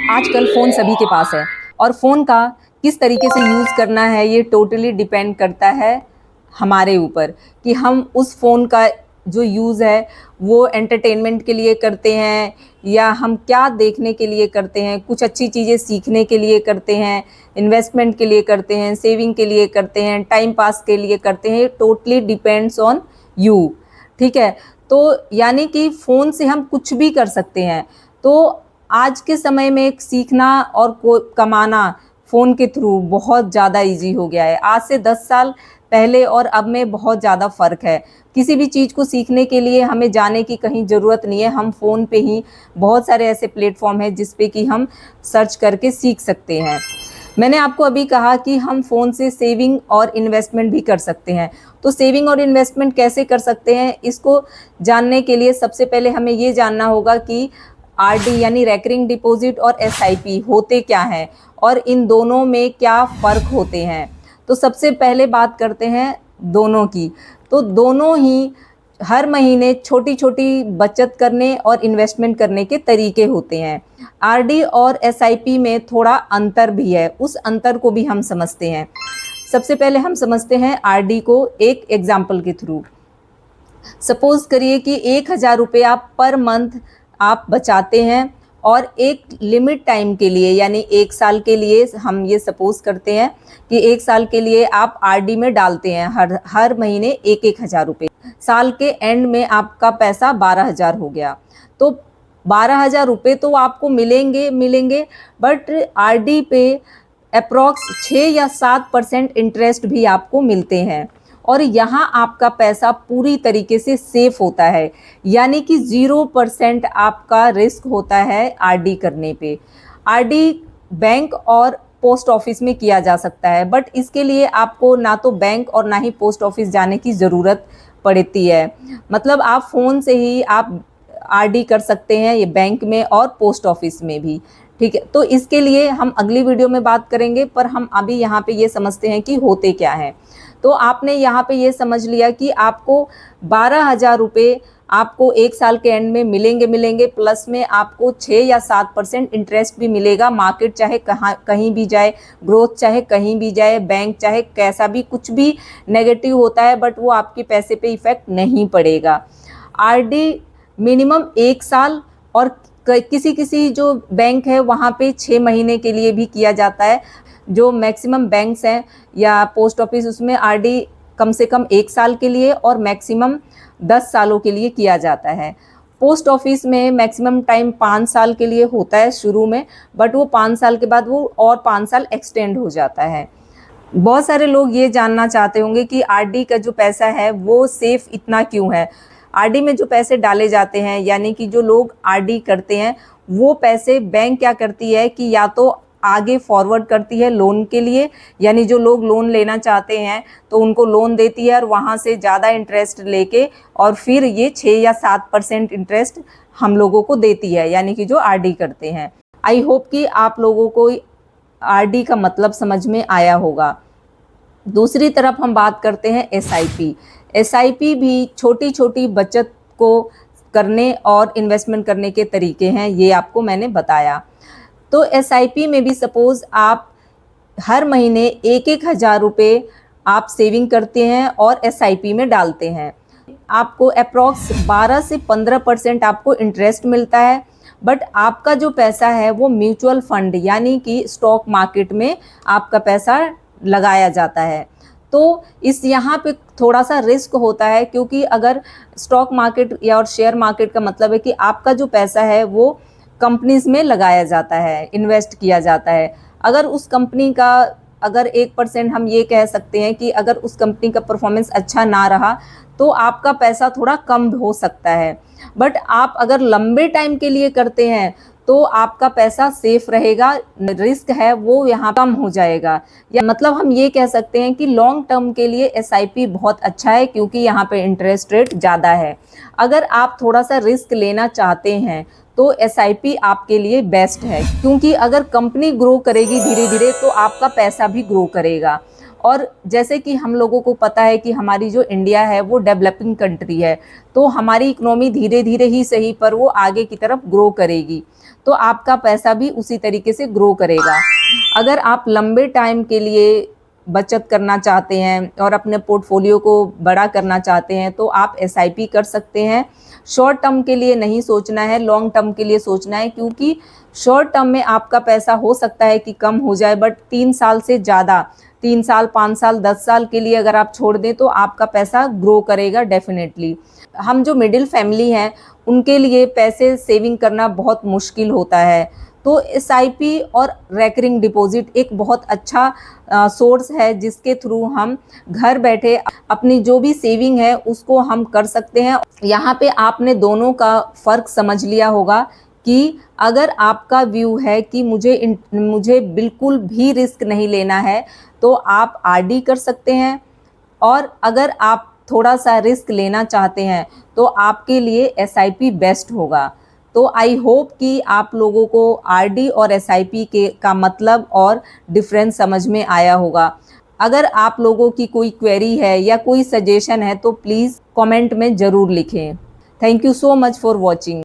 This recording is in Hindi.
आजकल फ़ोन सभी के पास है और फ़ोन का किस तरीके से यूज़ करना है ये टोटली डिपेंड करता है हमारे ऊपर कि हम उस फ़ोन का जो यूज़ है वो एंटरटेनमेंट के लिए करते हैं या हम क्या देखने के लिए करते हैं, कुछ अच्छी चीज़ें सीखने के लिए करते हैं, इन्वेस्टमेंट के लिए करते हैं, सेविंग के लिए करते हैं, टाइम पास के लिए करते हैं। Totally depends on you. ठीक है, तो यानी कि फ़ोन से हम कुछ भी कर सकते हैं। तो आज के समय में सीखना और कमाना फ़ोन के थ्रू बहुत ज़्यादा इजी हो गया है। आज से 10 साल पहले और अब में बहुत ज़्यादा फ़र्क है। किसी भी चीज़ को सीखने के लिए हमें जाने की कहीं ज़रूरत नहीं है। हम फ़ोन पे ही बहुत सारे ऐसे प्लेटफॉर्म हैं जिस पे कि हम सर्च करके सीख सकते हैं। मैंने आपको अभी कहा कि हम फ़ोन से सेविंग और इन्वेस्टमेंट भी कर सकते हैं। तो सेविंग और इन्वेस्टमेंट कैसे कर सकते हैं, इसको जानने के लिए सबसे पहले हमें ये जानना होगा कि आरडी यानी रेकरिंग डिपॉजिट और एसआईपी होते क्या हैं और इन दोनों में क्या फ़र्क होते हैं। तो सबसे पहले बात करते हैं दोनों की। तो दोनों ही हर महीने छोटी छोटी बचत करने और इन्वेस्टमेंट करने के तरीके होते हैं। आरडी और एसआईपी में थोड़ा अंतर भी है, उस अंतर को भी हम समझते हैं। सबसे पहले हम समझते हैं आरडी को एक एग्जाम्पल के थ्रू। सपोज करिए कि 1,000 रुपये आप पर मंथ आप बचाते हैं और एक लिमिट टाइम के लिए यानी 1 साल के लिए हम ये सपोज करते हैं कि 1 साल के लिए आप आरडी में डालते हैं हर महीने 1,000 रुपये। साल के एंड में आपका पैसा 12,000 हो गया। तो 12,000 रुपये तो आपको मिलेंगे बट आरडी पे अप्रॉक्स 6 या 7% इंटरेस्ट भी आपको मिलते हैं और यहाँ आपका पैसा पूरी तरीके से सेफ होता है, यानी कि 0% आपका रिस्क होता है आरडी करने पे। आरडी बैंक और पोस्ट ऑफिस में किया जा सकता है बट इसके लिए आपको ना तो बैंक और ना ही पोस्ट ऑफिस जाने की ज़रूरत पड़ती है। मतलब आप फ़ोन से ही आप आरडी कर सकते हैं, ये बैंक में और पोस्ट ऑफिस में भी। ठीक है, तो इसके लिए हम अगली वीडियो में बात करेंगे, पर हम अभी यहाँ पे ये समझते हैं कि होते क्या हैं। तो आपने यहाँ पे ये समझ लिया कि आपको 12,000 रुपये आपको 1 साल के एंड में मिलेंगे प्लस में आपको 6 या 7% इंटरेस्ट भी मिलेगा। मार्केट चाहे कहीं भी जाए, ग्रोथ चाहे कहीं भी जाए, बैंक चाहे कैसा भी कुछ भी नेगेटिव होता है बट वो आपके पैसे पे इफ़ेक्ट नहीं पड़ेगा। आरडी मिनिमम 1 साल और किसी जो बैंक है वहाँ पे 6 महीने के लिए भी किया जाता है। जो मैक्सिमम बैंक्स हैं या पोस्ट ऑफिस उसमें आरडी कम से कम 1 साल के लिए और मैक्सिमम 10 सालों के लिए किया जाता है। पोस्ट ऑफिस में मैक्सिमम टाइम 5 साल के लिए होता है शुरू में, बट वो 5 साल के बाद वो और 5 साल एक्सटेंड हो जाता है। बहुत सारे लोग ये जानना चाहते होंगे कि आरडी का जो पैसा है वो सेफ इतना क्यों है। आरडी में जो पैसे डाले जाते हैं यानी कि जो लोग आरडी करते हैं वो पैसे बैंक क्या करती है कि या तो आगे फॉरवर्ड करती है लोन के लिए, यानी जो लोग लोन लेना चाहते हैं तो उनको लोन देती है और वहाँ से ज़्यादा इंटरेस्ट लेके और फिर ये 6 या 7% इंटरेस्ट हम लोगों को देती है, यानी कि जो आरडी करते हैं। आई होप कि आप लोगों को आरडी का मतलब समझ में आया होगा। दूसरी तरफ हम बात करते हैं एसआईपी। एसआईपी भी छोटी छोटी बचत को करने और इन्वेस्टमेंट करने के तरीके हैं, ये आपको मैंने बताया। तो एसआईपी में भी सपोज़ आप हर महीने 1,000 रुपये आप सेविंग करते हैं और एसआईपी में डालते हैं। आपको अप्रॉक्स 12 से 15% आपको इंटरेस्ट मिलता है बट आपका जो पैसा है वो म्यूचुअल फंड यानी कि स्टॉक मार्केट में आपका पैसा लगाया जाता है। तो इस यहाँ पे थोड़ा सा रिस्क होता है क्योंकि अगर स्टॉक मार्केट या और शेयर मार्केट का मतलब है कि आपका जो पैसा है वो कंपनीज में लगाया जाता है, इन्वेस्ट किया जाता है। अगर उस कंपनी का अगर 1% हम ये कह सकते हैं कि अगर उस कंपनी का परफॉर्मेंस अच्छा ना रहा तो आपका पैसा थोड़ा कम हो सकता है, बट आप अगर लंबे टाइम के लिए करते हैं तो आपका पैसा सेफ रहेगा, रिस्क है वो यहाँ कम हो जाएगा। या मतलब हम ये कह सकते हैं कि लॉन्ग टर्म के लिए एसआईपी बहुत अच्छा है क्योंकि यहाँ पे इंटरेस्ट रेट ज़्यादा है। अगर आप थोड़ा सा रिस्क लेना चाहते हैं तो एसआईपी आपके लिए बेस्ट है क्योंकि अगर कंपनी ग्रो करेगी धीरे धीरे तो आपका पैसा भी ग्रो करेगा और जैसे कि हम लोगों को पता है कि हमारी जो इंडिया है वो डेवलपिंग कंट्री है, तो हमारी इकोनॉमी धीरे धीरे ही सही पर वो आगे की तरफ ग्रो करेगी, तो आपका पैसा भी उसी तरीके से ग्रो करेगा। अगर आप लंबे टाइम के लिए बचत करना चाहते हैं और अपने पोर्टफोलियो को बड़ा करना चाहते हैं तो आप एसआईपी कर सकते हैं। शॉर्ट टर्म के लिए नहीं सोचना है, लॉन्ग टर्म के लिए सोचना है, क्योंकि शॉर्ट टर्म में आपका पैसा हो सकता है कि कम हो जाए, बट 3 साल से ज़्यादा, 3 साल, 5 साल, 10 साल के लिए अगर आप छोड़ दें तो आपका पैसा ग्रो करेगा डेफिनेटली। हम जो मिडिल फैमिली हैं उनके लिए पैसे सेविंग करना बहुत मुश्किल होता है, तो एसआईपी और रेकरिंग डिपॉजिट एक बहुत अच्छा सोर्स है जिसके थ्रू हम घर बैठे अपनी जो भी सेविंग है उसको हम कर सकते हैं। यहाँ पे आपने दोनों का फ़र्क समझ लिया होगा कि अगर आपका व्यू है कि मुझे बिल्कुल भी रिस्क नहीं लेना है तो आप आरडी कर सकते हैं, और अगर आप थोड़ा सा रिस्क लेना चाहते हैं तो आपके लिए एसआईपी बेस्ट होगा। तो आई होप कि आप लोगों को आरडी और एसआईपी का मतलब और डिफरेंस समझ में आया होगा। अगर आप लोगों की कोई क्वेरी है या कोई सजेशन है तो प्लीज़ कमेंट में ज़रूर लिखें। Thank you so much for watching.